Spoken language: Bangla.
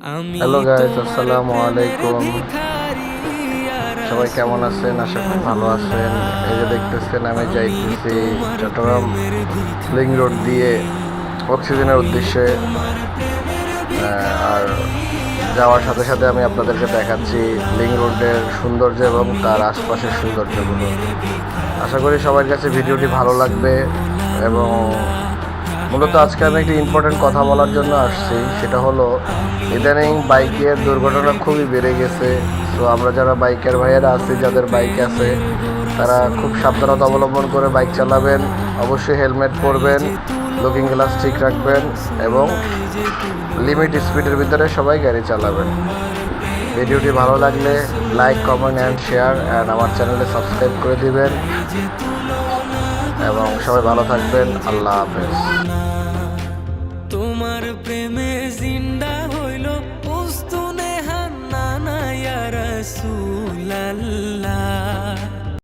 হ্যালো গাইস, আসসালামু আলাইকুম। সবাই কেমন আছেন? আশা করি ভালো আছেন। এই যে দেখতেছেন, আমি যাইতেছি চট্টগ্রাম লিং রোড দিয়ে অক্সিজেনের উদ্দেশ্যে। আর যাওয়ার সাথে সাথে আমি আপনাদেরকে দেখাচ্ছি লিং রোডের সৌন্দর্য এবং তার আশপাশের সৌন্দর্যগুলো। আশা করি সবার কাছে ভিডিওটি ভালো লাগবে। এবং মূলত আজকে আমি একটি ইম্পর্টেন্ট কথা বলার জন্য আসছি, সেটা হলো ইদানিং বাইকের দুর্ঘটনা খুবই বেড়ে গেছে। তো আমরা যারা বাইকের ভাইয়েরা আছি, যাদের বাইক আছে, তারা খুব সাবধানতা অবলম্বন করে বাইক চালাবেন। অবশ্যই হেলমেট পরবেন, লুকিং গ্লাস ঠিক রাখবেন এবং লিমিট স্পিডের ভিতরে সবাই গাড়ি চালাবেন। ভিডিওটি ভালো লাগলে like, comment and share and আমার চ্যানেলে সাবস্ক্রাইব করে দিবেন এবং সবাই ভালো থাকবেন। আল্লাহ হাফেজ। তোমার প্রেমে জিন্দা হইল উস্তুনে হান্না না ইয়া রাসূলুল্লাহ।